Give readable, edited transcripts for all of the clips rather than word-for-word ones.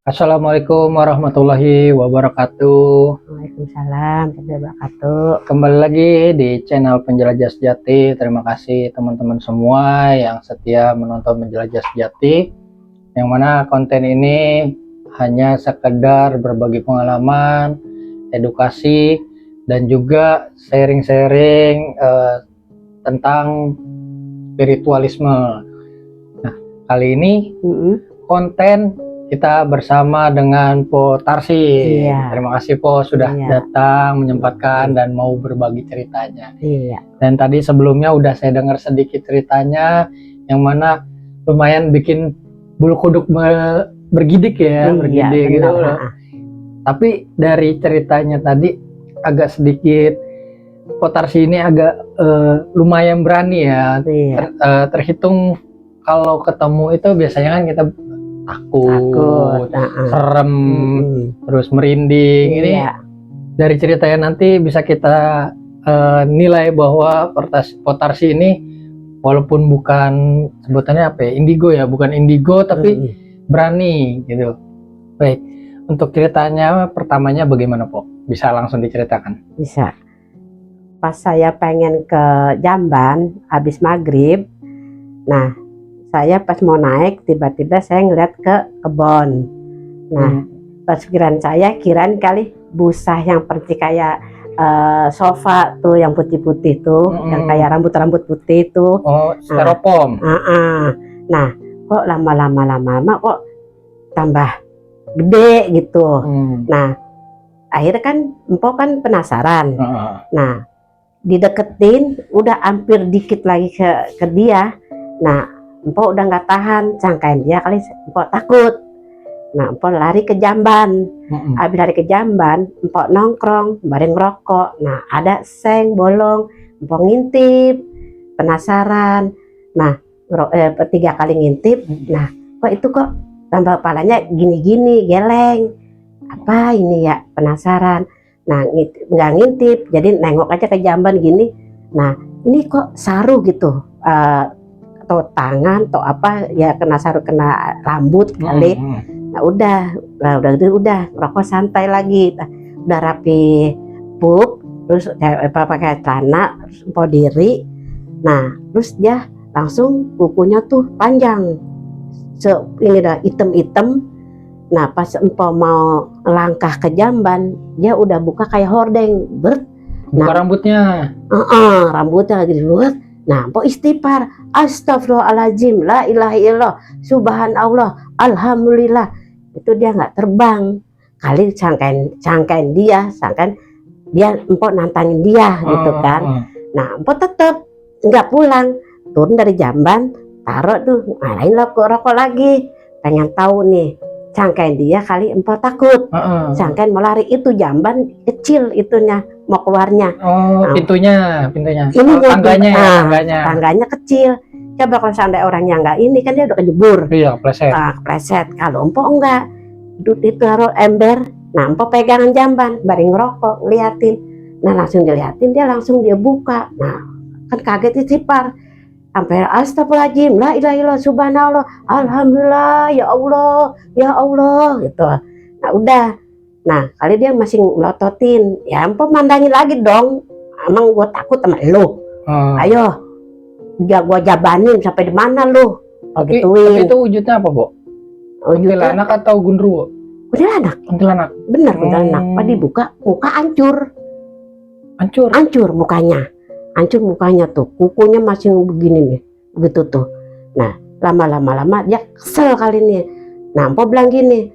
Assalamualaikum warahmatullahi wabarakatuh. Waalaikumsalam warahmatullahi wabarakatuh. Kembali lagi di channel Penjelajah Sejati. Terima kasih teman-teman semua yang setia menonton Penjelajah Sejati. Yang mana konten ini hanya sekedar berbagi pengalaman, edukasi, dan juga sharing-sharing tentang spiritualisme. Nah, kali ini konten kita bersama dengan Po Tarsi. Iya. Terima kasih Po sudah datang, menyempatkan dan mau berbagi ceritanya. Iya. Dan tadi sebelumnya udah saya dengar sedikit ceritanya yang mana lumayan bikin bulu kuduk bergidik ya, bergidik gitu. Tapi dari ceritanya tadi agak sedikit Po Tarsi ini agak lumayan berani ya. Terhitung kalau ketemu itu biasanya kan kita takut, serem, terus merinding. Ini dari ceritanya nanti bisa kita nilai bahwa Po Tarsi ini walaupun bukan sebutannya apa ya, indigo ya, bukan indigo tapi berani gitu. Baik, untuk ceritanya pertamanya bagaimana Po? Bisa langsung diceritakan? Bisa. Pas saya pengen ke Jamban habis maghrib, nah saya pas mau naik tiba-tiba saya ngeliat ke kebon. Nah pas pikiran saya kirain kali busa yang seperti kayak sofa tuh yang putih-putih tuh, yang kayak rambut-rambut putih tuh. Oh, styrofoam. Nah kok lama-lama kok tambah gede gitu. Nah akhirnya kan empok kan penasaran. Nah dideketin udah hampir dikit lagi ke dia. Nah empok udah nggak tahan, sangkain dia kali empok takut. Nah empok lari ke jamban. Habis lari ke jamban, empok nongkrong bareng ngerokok. Nah ada seng bolong, empok ngintip, penasaran. Nah 3 kali ngintip. Nah kok itu kok tambah kepalanya gini-gini, geleng. Apa ini ya, penasaran. Nah nggak ngintip, jadi nengok aja ke jamban gini. Nah ini kok saru gitu. Atau tangan atau apa ya, kena saru, kena rambut kali. Nah udah rokok santai lagi, udah rapi pup, terus pakai celana, terus empok diri. Nah terus dia langsung kukunya tuh panjang, ini dah hitam-hitam. Nah pas empok mau langkah ke jamban, dia udah buka kayak hordeng, buka rambutnya. Rambutnya lagi dibuat. Nah, empok istighfar, astagfirullahaladzim, la ilaha illallah, subhanallah, alhamdulillah. Itu dia nggak terbang. Kali sangkain dia empok nantangin dia gitu kan. Nah, empok tetap nggak pulang, turun dari jamban, taruh tuh, ngalahin rokok lagi. Pengen tahu nih, sangkain dia kali empok takut. Sangkain mau lari, itu jamban kecil itunya, mau keluarnya. Pintunya ini tangganya kecil. Coba kalau seandainya orangnya nggak ini kan dia udah kejebur. Iya, pleset. Kalau empok enggak, itu taruh ember. Nah empok pegangan jamban bareng ngerokok, liatin. Nah langsung diliatin, dia buka. Nah kan kaget istighfar, sampai astagfirullahaladzim, la ilaha illallah, subhanallah, alhamdulillah, ya Allah gitu. Nah udah. Nah kali dia masih melototin, ya empok mandangin lagi dong. Emang gue takut sama lu. Ayo, gue jabanin sampai di mana lu? Gituin. Itu wujudnya apa, Bu? Kuntilanak atau gundruwo? Kuntilanak. Bener, kuntilanak. Pas dibuka, muka hancur mukanya. Hancur mukanya tuh, kukunya masih begini nih, begitu tuh. Nah lama-lama dia kesel kali nih. Nah empok bilang gini,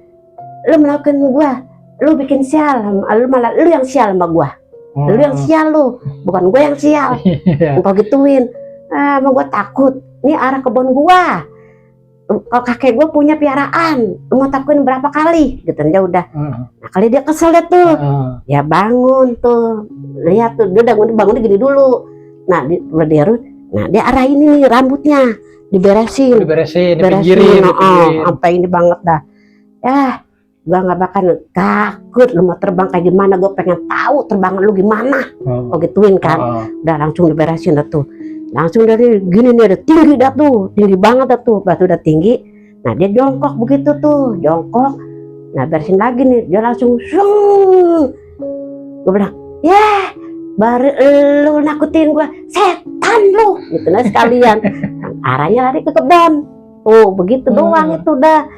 lu melakukan gua, lu bikin sial, lu yang sial sama gua. Lu yang sial lu, bukan gue yang sial. Empok gituin. Emang gue takut, ini arah kebun gua. Kalau kakek gue punya piaraan, mau takutin berapa kali gitu. Dia udah. Nah kali dia kesel deh tuh. Ya bangun tuh, lihat tuh, dia udah bangunnya gini dulu. Nah dia arahin ini rambutnya, diberesin, dipinggirin. Sampai ini banget dah. Ya gue nggak bakal takut, lu mau terbang kayak gimana, gue pengen tahu terbang lu gimana. Gituin kan. Udah langsung diberesin dah tuh. Langsung dari gini nih, ada tinggi dah tuh, tinggi banget dah tuh, batu udah tinggi. Nah dia jongkok begitu tuh, jongkok. Nah beresin lagi nih, dia langsung sung. Gue bilang, ya baru lu nakutin gue, setan lu, gitu nah sekalian. Arahnya lari ke kebun. Oh begitu doang itu udah.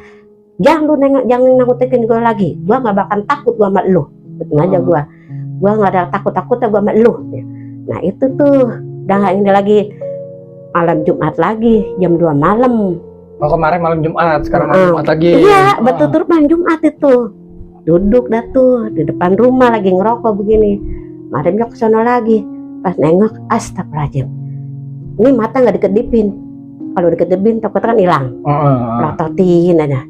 Jangan nakutin gue lagi. Gue nggak bakal takut gue sama lu. Betul aja gue nggak ada takut-takutnya gue sama lu. Nah itu tuh udah nggak ini lagi. Malam Jumat lagi jam 2 malam. Oh kemarin malam Jumat, sekarang malam Jumat lagi. Iya betul malam Jumat itu. Duduk dah tuh di depan rumah lagi ngerokok begini. Mademnya ke sono lagi. Pas nengok, astagfirullahaladzim. Ini mata nggak dikedipin. Kalau dikedipin takut kan hilang. Lototin aja.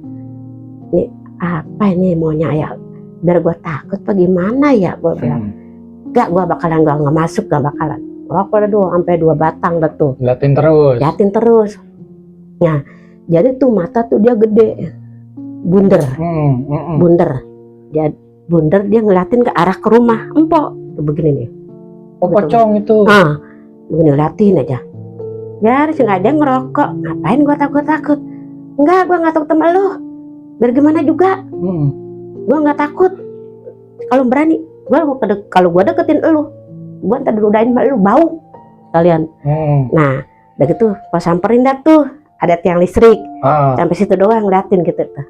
Ini apa ini maunya ya? Biar gue takut apa gimana ya? Gue bilang. Gak, gue bakalan gak masuk, gak bakalan. Rokok dah tuh sampai 2 batang dah tuh. Liatin terus. Nah, jadi tuh mata tuh dia gede, bunder. Dia bunder, dia ngeliatin ke arah ke rumah empok. Tuh begini nih. Oh pocong itu. Begini liatin aja. Biar sengaja ngerokok. Ngapain gua takut? Enggak, gua nggak takut sama lo. Biar gimana juga. Gua nggak takut. Kalau berani, kalau gua deketin lo, gua ntar diludahin sama lo, bau kalian. Nah, udah gitu, pas samperin dah tuh, ada tiang listrik. Sampai situ doang ngeliatin gitu tuh.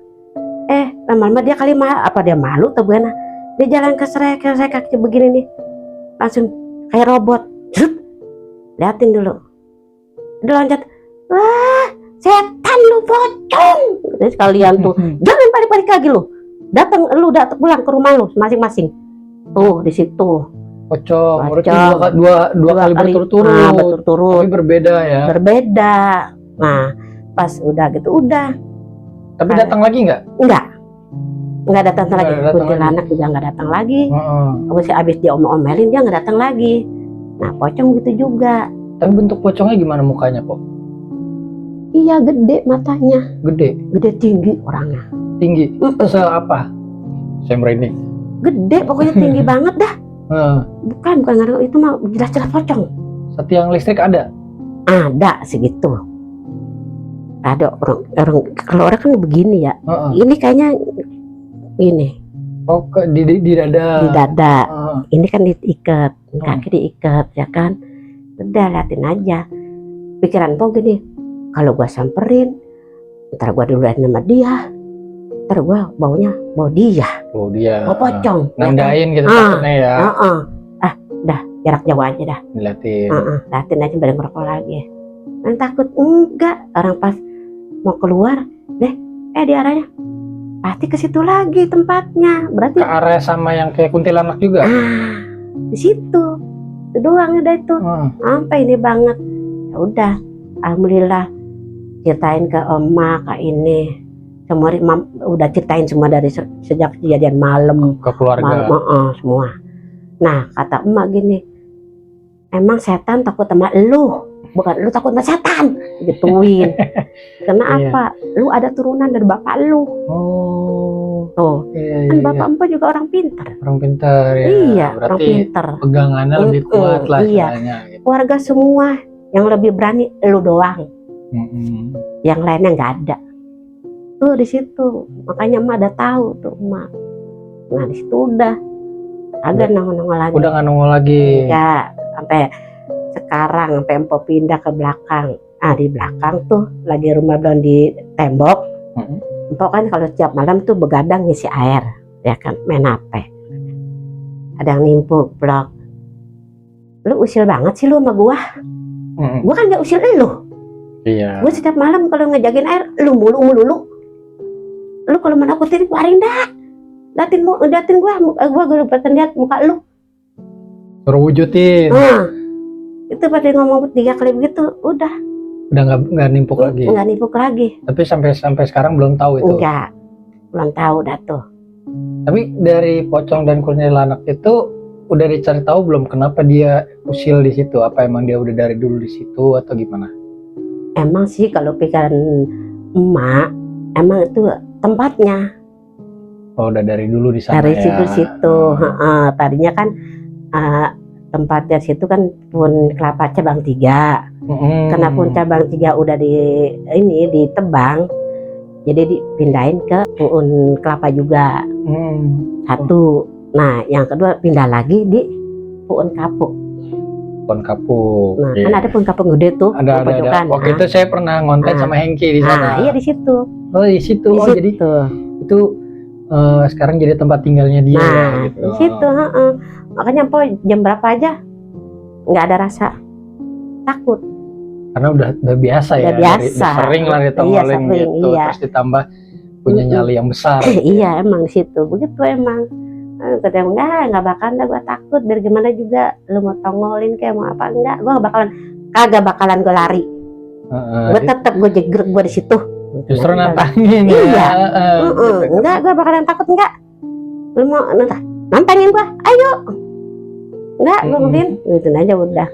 Lama-lama dia kali dia malu atau gimana? Dia jalan ke serek kaki begini nih, langsung kayak robot. Liatin dulu. Dia loncat, wah setan lu pocong. Jadi sekalian tuh, jangan balik-balik lagi lu. Datang pulang ke rumah lu masing-masing. Tuh di situ. Pocong. Dua kali berturut-turut. Tapi berbeda ya. Berbeda. Nah, pas udah gitu udah. Tapi datang lagi nggak? Nggak datang lagi. Kuntilanak juga nggak datang lagi. Abis dia omelin dia nggak datang lagi. Nah, pocong gitu juga. Tapi bentuk pocongnya gimana mukanya kok? Iya gede matanya. Gede tinggi orangnya. Tinggi. Terus apa? Saya merinding. Gede pokoknya tinggi banget dah. Bukan itu mah jelas-jelas pocong. Setiang listrik ada? Ada segitu. Ada orang kalau orang kan begini ya. Ini kayaknya ini. Oh di dada. Di dada. Ini kan diikat, kaki diikat ya kan. Udah liatin aja. Pikiran po gini, kalau gua samperin, ntar gua duluan sama dia, ntar gua bau dia. Bau pocong. Nandain gitu takutnya ya. Dah jarak jauh aja dah. Liatin aja bareng ngerokok lagi. Dan takut enggak, orang pas mau keluar, di arahnya pasti ke situ lagi tempatnya. Berarti ke arah sama yang kayak kuntilanak juga. Di situ. Itu doang udah itu. Sampai ini banget. Ya udah, alhamdulillah ceritain ke emak, ke ini. Semua udah ceritain semua dari sejak kejadian malam ke keluarga. Semua. Nah, kata emak gini, emang setan takut sama lu, bukan lu takut sama setan, gituin. Karena apa? Lu ada turunan dari bapak lu. Tuh, kan bapak empat juga orang pintar. Ya. Iya, berarti orang pintar. Pegangannya lebih kuat lah. Iya. Gitu. Keluarga semua yang lebih berani lu doang. Yang lainnya nggak ada. Tuh di situ, makanya emak udah tahu tuh emak. Nah di situ udah agak nongol lagi. Udah nggak nongol lagi. Ya, sampai sekarang sampai empok pindah ke belakang. Di belakang tuh lagi rumah belum di tembok. Empok kan kalau setiap malam tuh begadang ngisi air, ya kan, main HP. Ada yang nimpuk blok. Lu usil banget sih lu sama gua. Gua kan nggak usil lu. Iya. Gua setiap malam kalau ngejagain air, lu mulu. Lu kalau menakutin keluarin dah. Liatin gua pengen lihat muka lu. Suruh wujudin. Itu pada ngomong 3 kali begitu, udah nggak nimpuk lagi. Nggak nimpuk lagi. Tapi sampai sekarang belum tahu itu. Enggak, belum tahu dah tuh. Tapi dari pocong dan kuntilanak itu udah dicari tahu belum kenapa dia usil di situ? Apa emang dia udah dari dulu di situ atau gimana? Emang sih kalau pikiran emak, emang itu tempatnya. Oh, udah dari dulu di sana. Dari situ. Tadinya kan tempatnya situ kan pun kelapa cabang 3. Karena pun cabang 3 udah ditebang, Jadi dipindahin ke Puun Kelapa juga. Satu. Nah, yang kedua pindah lagi di Puun Kapuk. Puun Kapuk. Nah, kan ada Puun Kapuk gede tuh. Ada. Waktu itu saya pernah ngonten sama Hengki di sana. Iya di situ. Oh di situ. Jadi itu sekarang jadi tempat tinggalnya dia. Nah, gitu. di situ. Makanya po jam berapa aja nggak ada rasa takut. Karena udah biasa ya. Udah biasa. Sering lah ditongolin gitu. Iya. Terus ditambah punya nyali yang besar. Iya emang di situ. Begitu emang. Kadang nggak bakalan gue takut. Biar gimana juga lu mau tongolin kayak mau apa enggak. Gue kagak bakalan gue lari. Gue tetap gue jegrek gue di situ. Justru nantangin ya. Iya. Enggak, gue bakalan takut enggak. Lu mau nantangin gue, ayo. Enggak, gue ngeliatin, gitu aja udah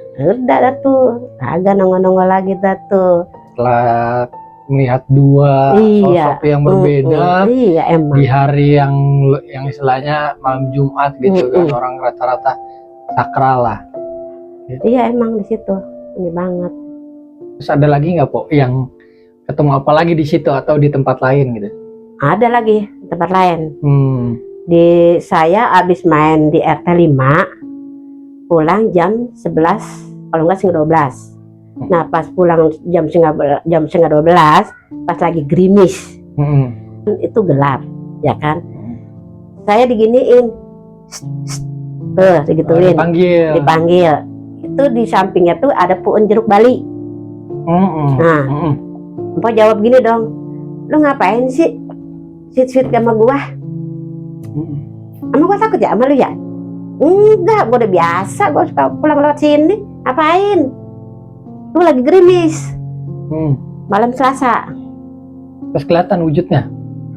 dah tuh. Agak nongol-nongol lagi dah tuh. Setelah melihat dua sosok yang berbeda emang. Di hari yang istilahnya malam Jumat gitu kan, orang rata-rata sakral lah. Iya emang di situ, ini banget. Terus ada lagi nggak Po yang ketemu apa lagi di situ atau di tempat lain gitu? Ada lagi tempat lain. Di saya abis main di RT 5, pulang jam 11, kalau enggak setengah 12. Nah pas pulang jam setengah 12, pas lagi gerimis, itu gelap, ya kan? Saya diginiin, digituin, dipanggil. Itu di sampingnya tuh ada Puun Jeruk Bali. Nah, Mpok jawab gini dong, lu ngapain sih sweet sama gua? Sama gua takut ya sama lu ya? Enggak, gua udah biasa, gua suka pulang lewat sini. Ngapain? Lu lagi gerimis. Malam Selasa. Terus kelihatan wujudnya?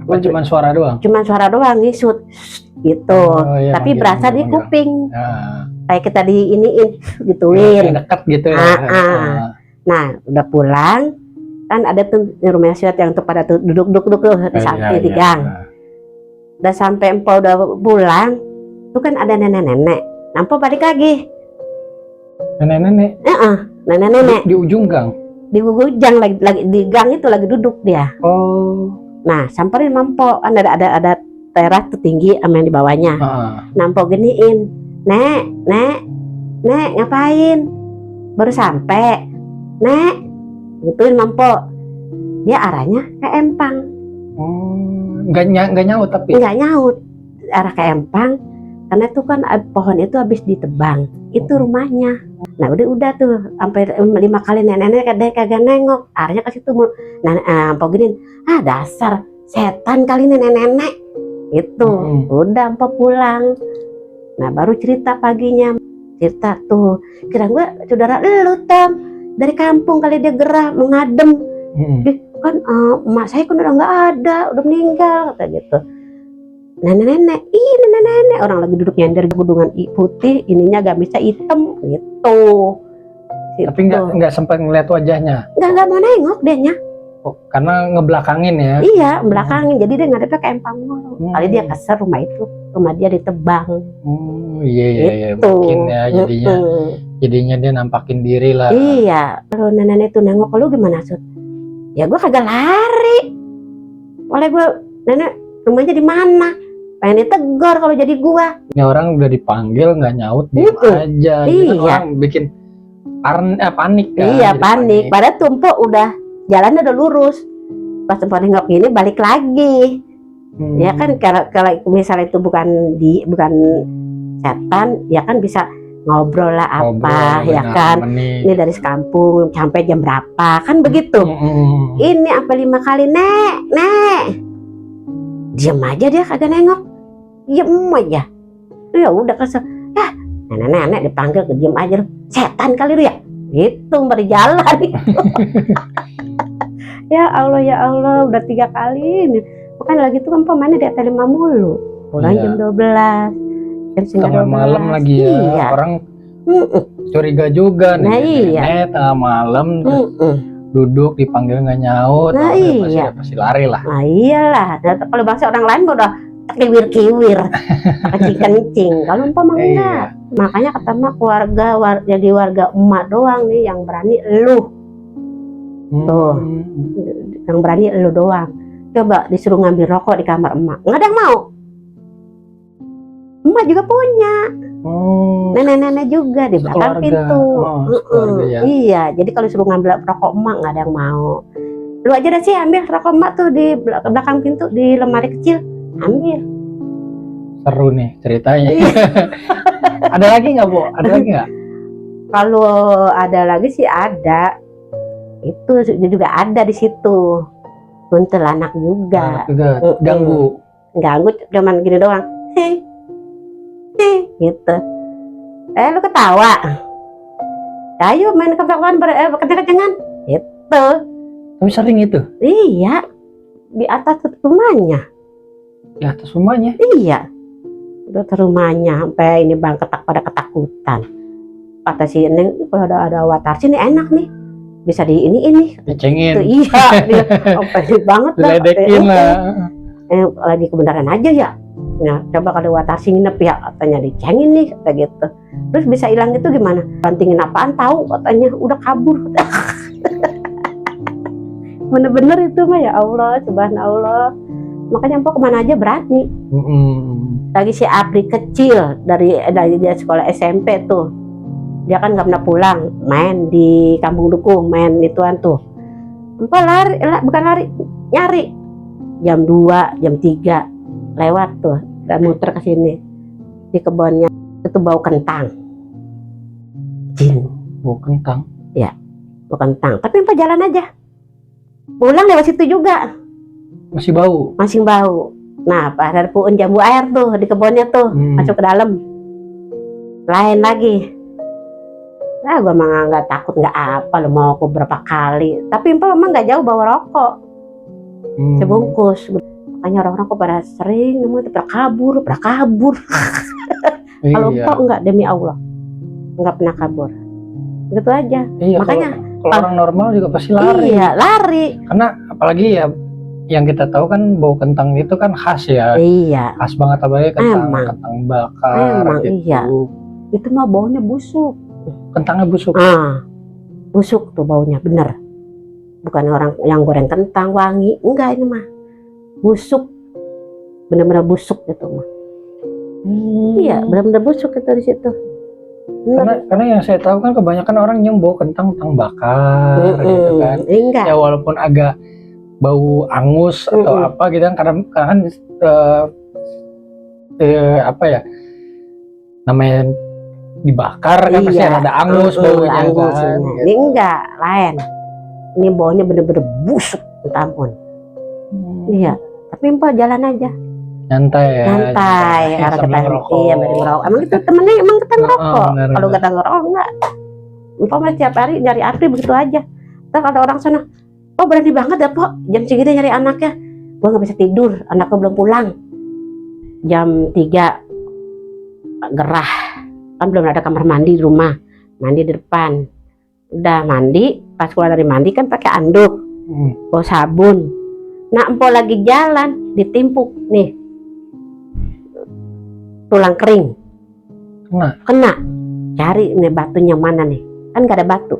Apa cuma suara doang? Cuma suara doang, ngisut gitu. Iya, tapi berasa di kuping. Kayak kita diiniin, gituin. Dekat gitu ya. Nah, udah pulang. Kan ada tuh rumah siat yang tuh pada tuh duduk-duduk tuh di samping di gang. Udah sampai Empok udah pulang, tuh kan ada nenek-nenek. Empok balik lagi. Nenek-nenek? Nenek-nenek. Di ujung gang? Di ujung lagi di gang itu lagi duduk dia. Nah, samperin Empok, kan ada teras tuh tinggi sama yang di bawahnya. Nah, Empok giniin, Nek, ngapain? Baru sampai, Nek. Gituin Empok. Dia arahnya ke Empang. Nggak nyaut tapi? Nggak nyaut. Arah ke Empang. Karena itu kan pohon itu habis ditebang. Itu rumahnya. Nah udah tuh. Sampai 5 kali nenek-nenek kagak nengok. Arahnya ke situ. Nah Empok giniin. Dasar setan kali ini nenek-nenek. Itu. Udah Empok pulang. Nah baru cerita paginya. Cerita tuh. Kira gue saudara lu Tam. Dari kampung kali dia gerah mau ngadem. Kan emak saya kan udah nggak ada, udah meninggal kata gitu. Nenek-nenek, nenek-nenek orang lagi duduk nyender gudungan putih, ininya gamisnya hitam gitu. Tapi nggak sempat ngeliat wajahnya. Nggak mau nengok dianya. Karena ngebelakangin ya. Iya, belakangin. Jadi dia ngadepnya ke Empang mulu. Kali dia kesel rumah itu, rumah dia ditebang. Iya, mungkin ya jadinya dia nampakin diri lah. Iya, kalau nenek itu nengok lu gimana Sud? Ya gue kagak lari. Oleh gue, nenek rumahnya di mana? Pengen ditegur kalau jadi gue. Ini orang udah dipanggil nggak nyaut diem aja. Iya. Orang bikin panik kan. Iya panik. Padahal tumpuk udah jalannya udah lurus. Pas tempat nengok ini balik lagi. Ya kan kalau misalnya itu bukan setan, ya kan bisa ngobrol lah ya kan. Ini dari sekampung sampai jam berapa kan begitu. Ini sampai 5 kali nek. Diam aja dia kagak nengok. Diam aja. Ya udah kesel. Nenek dipanggil ke diam aja lu. Setan kali lu ya. Gitu berjalan. Ya Allah udah 3 kali ini. Bukan lagi tuh kan pemainnya di RT 5 mulu. Pulang jam 12. Tengah malam lagi ya. Iya. Orang curiga juga nih. Tengah malam duduk dipanggil nggak nyaut. Nah iya. Pasti lari lah. Nah iyalah. Kalau bahasa orang lain udah kiwir-kiwir, kencing. Kalau umpama enggak. Makanya kata mak jadi warga emak doang nih yang berani lu. Tuh. Yang berani lu doang. Coba disuruh ngambil rokok di kamar emak, nggak ada yang mau. Emak juga punya, nenek-nenek juga di belakang pintu. Ya. Iya, jadi kalau suruh ngambil rokok emak nggak ada yang mau. Lu aja dah sih ambil rokok emak tuh di belakang pintu di lemari kecil, ambil. Seru nih ceritanya. Ada lagi nggak, Bu? Ada lagi nggak? Kalau ada lagi sih ada, itu juga ada di situ. Kuntilanak juga. Ganggu. Ganggu cuman gini doang. Hei, gitu. Lu ketawa. Ayo main kebakaran kenceng-kencengan. Gitu. Tapi sering itu? Iya. Di atas rumahnya. Di atas rumahnya? Iya. Udah ke rumahnya sampai ini bang pada ketakutan. Kata si Neng, kalau ada watarsi nih enak nih. Bisa di ini dicengin. Iya, dia opesi banget dah. Diledekin lah. Lagi kebenaran aja ya. Nah, coba kalau watasi nginep ya, katanya dicengin nih, kata gitu. Terus bisa hilang itu gimana? Bantingin apaan tahu, katanya udah kabur. Bener-bener itu mah ya Allah, subhanallah. Makanya Mpok kemana aja berani. Lagi si Apri kecil dari dia sekolah SMP tuh. Dia kan nggak pernah pulang, main di Kampung Dukuh, main ituan tuh. Mpok bukan lari, nyari. Jam 2, jam 3 lewat tuh dan muter ke sini di kebunnya. Itu bau kentang. Jin. Bau kentang? Ya, bau kentang. Tapi Mpok jalan aja. Pulang lewat situ juga. Masih bau? Masih bau. Nah, pada puun jambu air tuh di kebunnya tuh, masuk ke dalam. Lain lagi. Nah, gue mah nggak takut nggak apa, lo mau aku berapa kali. Tapi Mpok emang nggak jauh bawa rokok, sebungkus. Makanya orang-orang kok pada sering ngomong kabur. Kalau Mpok enggak, demi Allah nggak pernah kabur. Gitu aja. Iya, makanya kalau orang normal juga pasti lari. Iya, lari. Karena apalagi ya yang kita tahu kan bau kentang itu kan khas ya. Iya. Khas banget apalagi kentang bakar. Emang gitu. Iya. Itu mah baunya busuk. Kentangnya busuk. Busuk tuh baunya, bener. Bukan orang yang goreng kentang wangi, enggak, ini mah busuk, bener-bener busuk gitu mah. Iya, bener-bener busuk itu di situ. Karena yang saya tahu kan kebanyakan orang nyium bau kentang bakar gitu kan. Enggak. Ya walaupun agak bau angus atau apa gitu kan, karena apa ya namanya dibakar kan, pasti ada angus baunya kan. Ini enggak, lain. Ini baunya bener-bener busuk, minta ampun. Iya, tapi Mpok jalan aja. Nyantai. Karena kita ngerokok. Iya, ngerokok. Emang itu temennya emang kita ngerokok. Kalau kita ngerokok enggak. Mpok mah setiap hari nyari Apri begitu aja. Terus kata orang sana, oh berani banget ya Pok, jam segini nyari anaknya. Gua nggak bisa tidur, anaknya belum pulang. Jam 3 gerah. Kan belum ada kamar mandi di rumah, mandi di depan. Udah mandi, pas keluar dari mandi kan pakai anduk, bawa sabun. Nah, Mpok lagi jalan ditimpuk nih tulang kering, kena. Cari nih batunya mana nih, kan gak ada batu,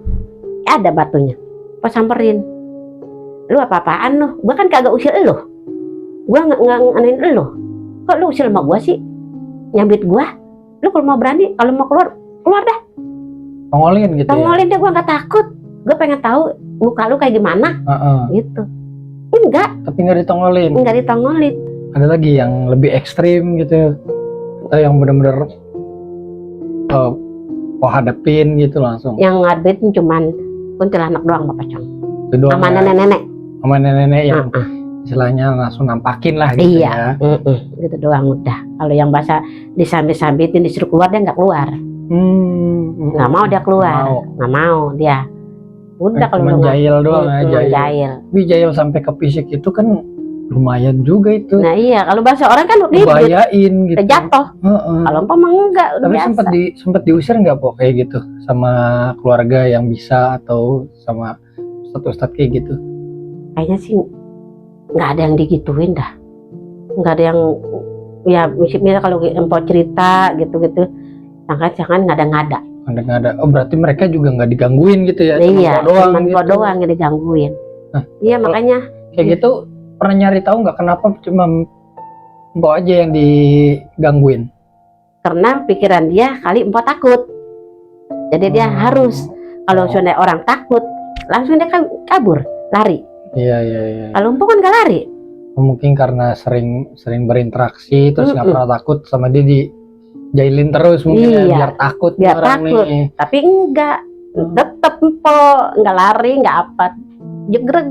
ada batunya. Pas samperin, lu apa-apaan lu? Gua kan kagak usil lu, gua nggak nganin lu. Kok lu usil sama gua sih, nyambit gua? Lu kalau mau berani, kalau mau keluar dah. Tongolin gitu. Tongolin deh, gue nggak takut. Gue pengen tahu muka lu kayak gimana. Gitu. Enggak. Tapi nggak ditongolin. Enggak ditongolin. Ada lagi yang lebih ekstrim gitu, atau yang bener-bener hadapin gitu langsung. Yang ngadepin cuman kuntilanak doang, Bapak Cang. Sama nenek-nenek. Sama nenek-nenek yang istilahnya langsung nampakin lah gitu. Iya. Gitu doang udah. Kalau yang bahasa disambit-sambitin disuruh keluar, dia nggak keluar. Nggak mau dia keluar. Nggak mau dia. Udah kalau menjahil doang aja. Jahil. Tapi jahil sampai ke fisik itu kan lumayan juga itu. Nah iya, kalau bahasa orang kan bayain gitu. Jatuh. Kalau Mpok mah enggak, udah tapi biasa. sempat diusir nggak Pok kayak gitu sama keluarga yang bisa atau sama ustadz kayak gitu? Kayaknya sih nggak ada yang digituin dah. Nggak ada yang ya misalnya kalau Mpok cerita gitu-gitu, jangan nggak ada. Oh berarti mereka juga nggak digangguin gitu ya? Iya, cuma Mpok doang yang digangguin. Nah, iya makanya kayak gitu pernah nyari tahu nggak kenapa cuma Mpok aja yang digangguin? Karena pikiran dia kali Mpok takut. Jadi dia harus, kalau sudah orang takut, langsung dia kabur, lari. Iya. Kalau Mpok kan nggak lari. Mungkin karena sering berinteraksi terus nggak pernah takut sama dia, dijailin terus mungkin ya, biar takut orang nih. Tapi enggak, tetep Mpok nggak lari, nggak apa, jegreg.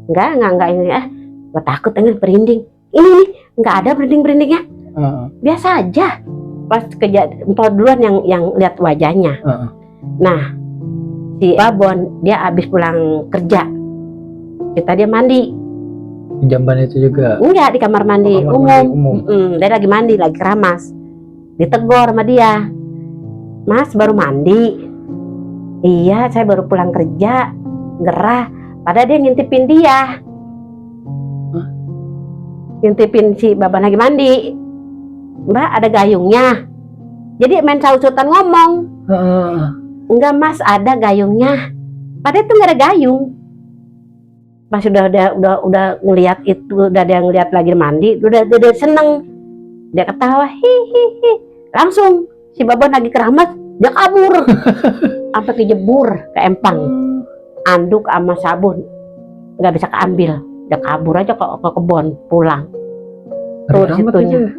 Enggak ini gua takut dengan berinding. Ini nih nggak ada berindingnya. Biasa aja. Pas kejadian Mpok duluan yang lihat wajahnya. Nah, si Babon dia habis pulang kerja. Dia mandi. Di Jamban itu juga? Enggak, di kamar mandi umum. Dia lagi mandi, lagi keramas. Ditegur sama dia. Mas baru mandi? Iya, saya baru pulang kerja. Gerah. Padahal dia ngintipin dia. Ngintipin si Baban lagi mandi. Mbak, ada gayungnya. Jadi main saut-sautan ngomong. Enggak mas, ada gayungnya. Padahal itu nggak ada gayung. Pas udah ngelihat itu, udah dia ngelihat lagi mandi, udah seneng, dia ketawa, hihihi, langsung si Babon lagi keramas, dia kabur, sampai kejebur ke empang, anduk sama sabun, nggak bisa keambil, dia kabur aja ke kebun, pulang. Terus situnya,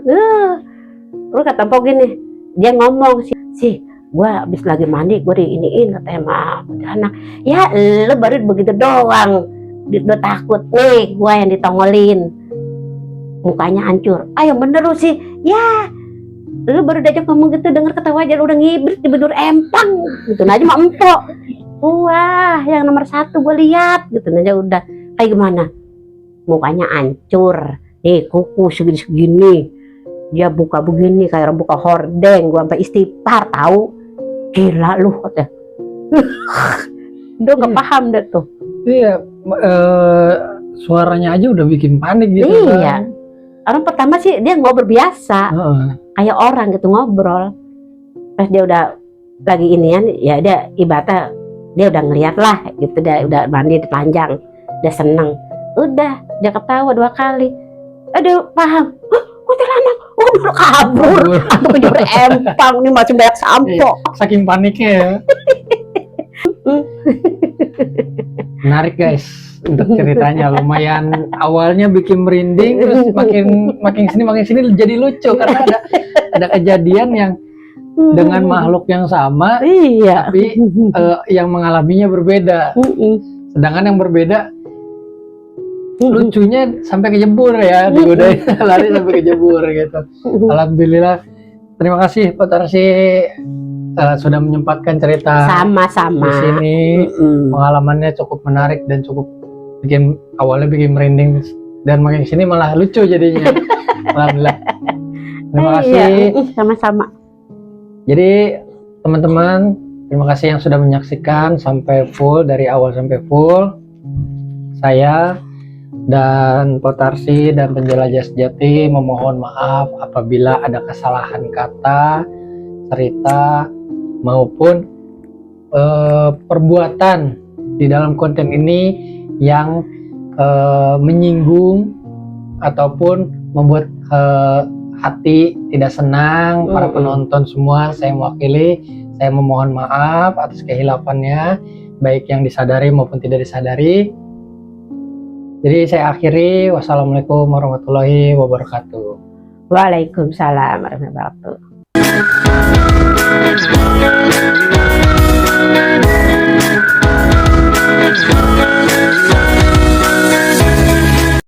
terus kata Mpok gini, dia ngomong sih, gua habis lagi mandi, gua diiniin katanya maaf, anak, ya lo baru begitu doang. Udah takut nih, gua yang ditongolin, mukanya hancur. Ayo bener lu sih, ya lu baru diajak ngomong gitu, denger ketawa aja udah ngibrit di bedur empang gitu aja mah Mpok. Wah yang nomor 1 gua lihat gitu aja udah. Kayak gimana mukanya hancur nih, kuku segini dia buka begini kayak buka hordeng. Gua sampai istighfar, tahu gila lu katanya. Udah nggak paham deh tuh. Iya, suaranya aja udah bikin panik gitu. Iya. Orang pertama sih dia ngobrol biasa, kayak orang gitu ngobrol. Pas dia udah lagi inian, ya dia ibaratnya dia udah ngeliat lah gitu, dia udah mandi telanjang, dia seneng, udah dia ketawa 2 kali. Aduh paham, kuntilanak, baru kabur, atau kejur empang nih masih banyak sampo. Saking paniknya ya. Menarik guys untuk ceritanya, lumayan awalnya bikin merinding, terus makin sini jadi lucu karena ada kejadian yang dengan makhluk yang sama, tapi yang mengalaminya berbeda. Sedangkan yang berbeda lucunya sampai kejebur ya, digodain lari sampai kejebur gitu. Alhamdulillah, terima kasih Pak Tarsi sudah menyempatkan cerita sama-sama di sini. Pengalamannya cukup menarik dan cukup awalnya bikin merinding dan makin sini malah lucu jadinya. Alhamdulillah. Terima kasih. Sama-sama. Jadi teman-teman, terima kasih yang sudah menyaksikan sampai full, dari awal sampai full. Saya dan Potarsi dan Penjelajah Sejati memohon maaf apabila ada kesalahan kata, cerita maupun perbuatan di dalam konten ini yang menyinggung ataupun membuat hati tidak senang para penonton semua. Saya mewakili, saya memohon maaf atas kehilafannya, baik yang disadari maupun tidak disadari. Jadi saya akhiri, wassalamualaikum warahmatullahi wabarakatuh. Waalaikumsalam warahmatullahi wabarakatuh.